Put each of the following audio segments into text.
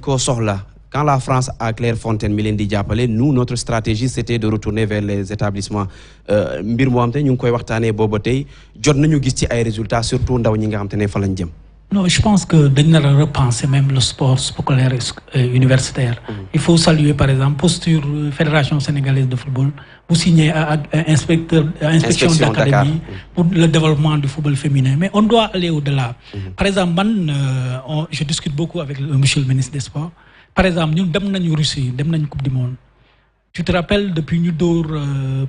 ko soxla quand la France a Clairefontaine mi leen di jàppale nous notre stratégie c'était de retourner vers les établissements mbir moo xam te ñu ngi koy waxtaanee booba tey jot nañu gis ci ay résultats surtout ndaw ñi nga xam te ne fa lañ jëm. Non, je pense que dañ nar a repenser même le sport scolaire universitaire. Il faut saluer par exemple posture Fédération sénégalaise de football bu signé inspection d'académie pour le développement du football féminin. Mais on doit aller au-delà. Par exemple, je discute beaucoup avec monsieur le ministre des Sports. Par exemple, ñun dem nañu Russie, dem nañu Coupe du Monde. Tu te rappelles depuis ñu dóor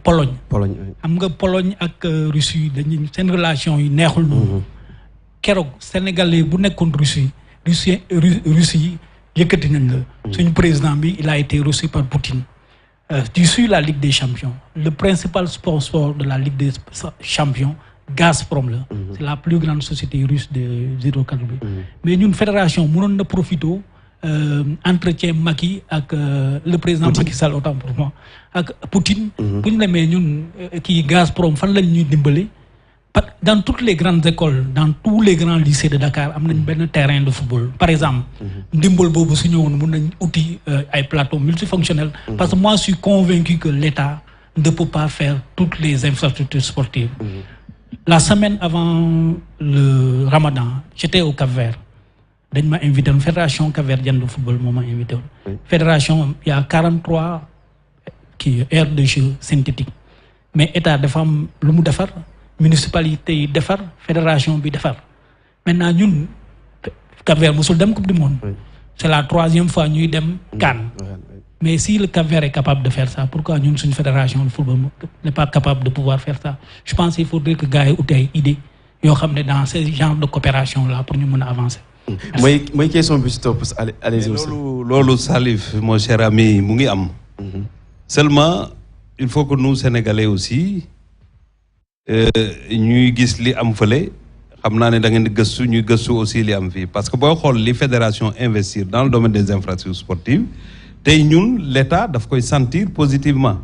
Pologne. Xam nga Pologne ak Russie dañuy seen relation yi neexul noonu. Keroog sénégalais bu nekkoon Russie yëkkati nañ la. Suñu président bi il a été reçu par Poutine. Tu suis la Ligue des Champions. Le principal sponsor de la Ligue des Champions, Gazprom la. C'est la plus grande société russe de hydrocarbures. Mais ñun fédération mënoon na profité entretien Macky ak le président Macky Sall autant pour moi ak Poutine. Bu ñu demee ñun kii Gazprom fan lañ ñuy dimbali. Dans toutes les grandes écoles, dans tous les grands lycées de Dakar, am nañ benn terrain de football. Par exemple, ndimbal boobu su ñëwoon mun nañ uti ay plateaux multifonctionnels. Parce que moi, je suis convaincu que l'État ne peut pas faire toutes les infrastructures sportives. La semaine avant le Ramadan, j'étais au Cap-Vert. Dañ ma invité woon fédération capverdienne de football moo ma invité woon. Fédération, il y a 43 aires de jeu synthétiques. Mais État dafa am lu mu defar. Municipalité yi defar fédération bi defar maintenant ñun Cap-Vert musul dem Coupe du Monde. C'est la 3e fois ñuy dem CAN. Mais si le Cap-Vert est capable de faire ça, pourquoi ñun suñu fédération de football n'est pas capable de pouvoir faire ça? Je pense qu'il faudrait que gars yi uti ay idées yoo xam ne dans ce genre de coopération là pour ñu mën a avancer. mooy question bi si topp allez-y aussi. loolu Salif mon cher ami mu ngi am. Seulement il faut que nous Sénégalais aussi ñuy gis li am fële xam naa ne da ngeen di gëstu ñuy gëstu aussi li am fii parce que booy xool li fédération investir dans le domaine des infrastructures sportives tey ñun l'État daf koy sentir positivement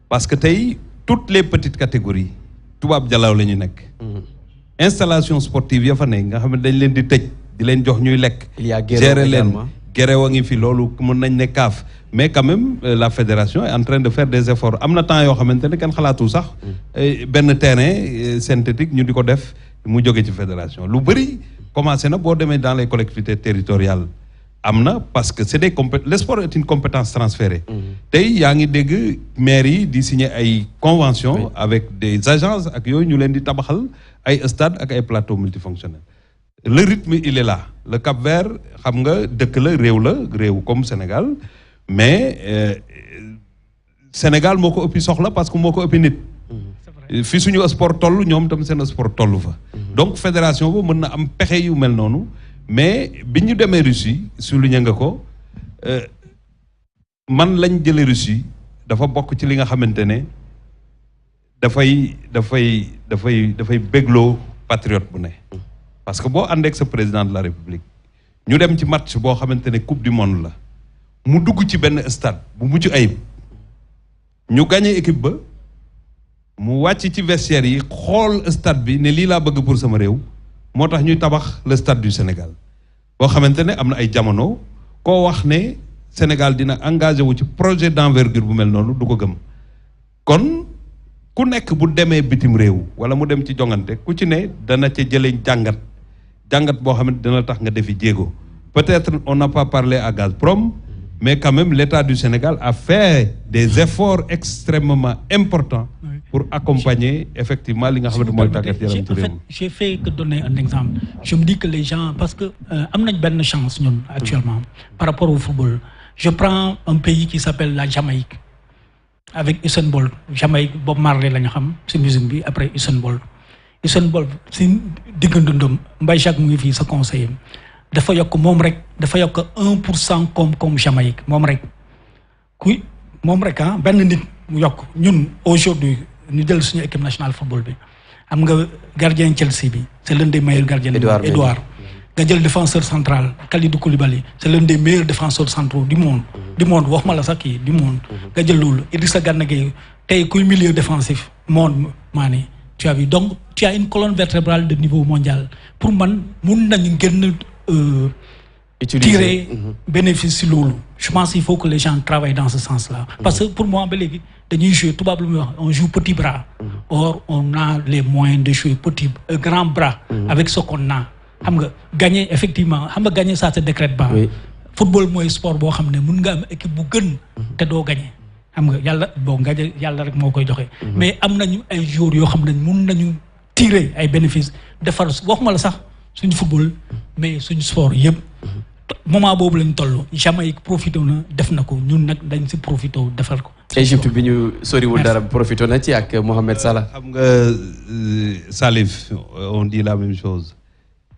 parce que tey toutes les petites catégories tubaab jalaaw la ñu nekk. installation sportive ya fa ne nga xam ne dañ leen di tëj di leen jox ñuy lekk. gérer leen gerew a ngi fi loolu mën nañ ne kaaf mais quand même la fédération est en train de faire des efforts am na temps yoo xamante ne kenn xalaatu sax benn terrain synthétique ñu di ko def mu jóge ci fédération lu bëri commencé na boo demee dans les collectivités territoriales am na parce que c'est des le sport est une compétence transférée tey yaa ngi dégg maires yi di signer ay conventions avec des agences ak yooyu ñu leen di tabaxal ay stades ak ay plateaux multifonctionnels le rythme il est là le Cap-Vert xam nga dëkk la réew comme Sénégal mais Sénégal moo ko ëppi soxla parce que moo ko ëppi nit fi suñu sport toll ñoom tam seen sport toll fa donc fédération boobu mën na am pexe yu mel noonu mais bi ñu demee Russie souligné nga ko man lañ jëlee Russie dafa bokk ci li nga xamante ne dafay bégloo patriote bu ne parce que boo ànd ak sa président de la République ñu dem ci match boo xamante ne coupe du monde la mu dugg ci benn stade bu mucc ayib ñu gagné équipe ba mu wàcc ci vestiaire yi xool stade bi ne lii laa bëgg pour sama réew moo tax ñuy tabax le stade du Sénégal boo xamante ne am na ay jamono koo wax ne Sénégal dina engagé wu ci projet d'envergure bu mel noonu du ko gëm kon ku nekk bu demee bitim réew wala mu dem ci jongante ku ci ne dana ca jëlee jàngat boo xam ne dina tax nga defi jéego peut-être on n'a pas parlé à Gazprom mais quand même l'État du Sénégal a fait des efforts extrêmement importants pour accompagner effectivement li nga xamante mooy tàggat yaram ci réew mi. J'ai fait que donner un exemple. Je me dis que les gens parce que am nañ benn chance ñun actuellement par rapport au football. Je prends un pays qui s'appelle la Jamaïque avec Usain Bolt. Jamaïque Bob Marley la ñu xam ci musique bi après Usain Bolt. Usain Bolt ci diggandundam Mbaye Jacques mu ngi fii sa conseiller dafa yokk moom rek dafa yokk 1% comme Jamaïque moom rek moom rek benn nit mu yokk ñun aujourd'hui ñu jël suñu équipe nationale football bi am nga gardien Chelsea bi c'est l'un des meilleurs gardiens Edouard nga jël défenseur central Kalidou Koulibaly c'est l'un des meilleurs défenseurs centraux du monde waxuma la sax kii du monde nga jël loolu Idrissa Gana Gueye tey kuy milieu défensif monde Mané tu as vu donc tu as une colonne vertébrale de niveau mondial pour man mun nañu génn tirer bénéfice si loolu. Je pense qu'il faut que les gens travaillent dans ce sens-là. Parce que pour moi, dañuy jouer tubaab lu muy wax on joue petit bras. Or on a les moyens de jouer grand bras. Avec ce qu'on a. xam nga gagner effectivement xam nga gagner ça se décrète pas. Football mooy sport boo xam ne mun nga am équipe bu gën. te doo gagner. xam nga yàlla bon gagner yàlla rek moo koy joxe. mais am nañu ay joueurs yoo xam ne mun nañu tirer ay bénéfices defar waxuma la sax suñu football mais suñu sport yëpp. moment boobu lañ toll Jamaïque profité na def na ko ñun nag dañ si profité defal ko. Égypte bi ñu soriwul dara profité na ci ak Mohamed Salah. xam nga Salif on dit la même chose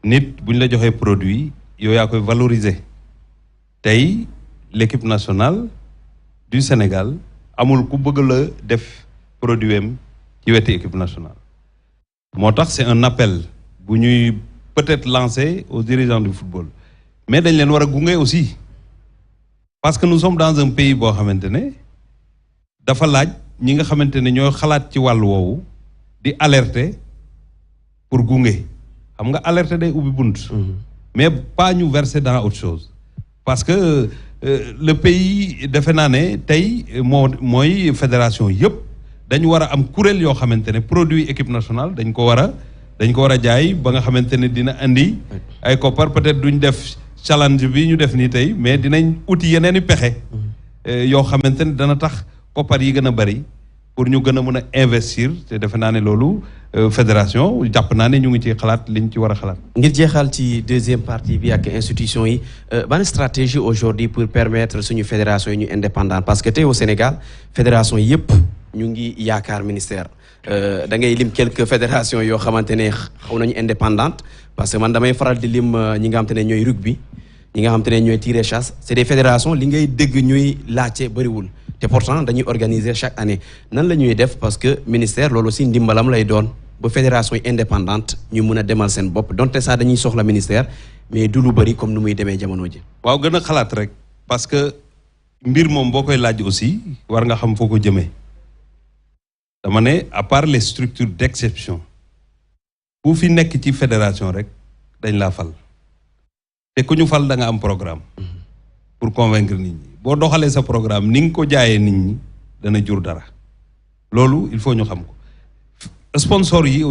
nit bu ñu la joxee produit yow yaa koy valoriser tey l'équipe nationale du Sénégal amul ku bëgg la def produit am ci wetu équipe nationale. moo tax c'est un appel bu ñuy peut-être lancer aux dirigeants du football. mais dañ leen war a gunge aussi parce que nous sommes dans un pays boo xamante ne dafa laaj ñi nga xamante ne ñooy xalaat ci wàllu woowu di alerter pour gunge xam nga alerter day ubbi bunt. mais pas ñu verser dans autre chose. parce que le pays defe naa ne tey mooy fédération yëpp dañu war a am kuréel yoo xamante ne produit équipe nationale dañ ko war a jaay ba nga xamante ne dina andi ay koppar peut-être duñ def. challenge bi ñu def nii tey mais dinañ uti yeneen i pexe yoo xamante ne dana tax koppar yi gën a bari pour ñu gën a mën a investir te defe naa ne loolu fédération jàpp naa ne ñu ngi ci xalaat liñ ci war a xalaat. ngir jeexal ci deuxième partie bi ak institution yi ban stratégie aujourd'hui pour permettre suñu fédération yi ñu indépendante parce que tey au Sénégal fédération yëpp ñu ngi yaakaar ministère da ngay lim quelques fédérations yoo xamante ne xaw nañu indépendante parce que man damay faral di lim ñi nga xamante ne ñooy rugby ñi nga xamante ne ñooy tir et chasse c'est des fédérations li ngay dégg ñuy laajte bëriwul te pourtant dañuy organiser chaque année nan la ñuy def parce que ministère loolu aussi ndimbalam lay doon ba fédération yi indépendante ñu mun a demal seen bopp donte sax dañuy soxla ministère mais du lu bëri comme nu muy demee jamono ji. waaw gën a xalaat rek parce que mbir moom boo koy laaj aussi war nga xam foo ko jëmee dama ne à part les structures d'exception ku fi nekk ci fédération rek dañ laa fal te ku ñu fal da nga am programme pour convaincre nit ñi boo doxalee sa programme ni nga ko jaayee nit ñi dana jur dara loolu il faut ñu xam ko sponsor yi aussi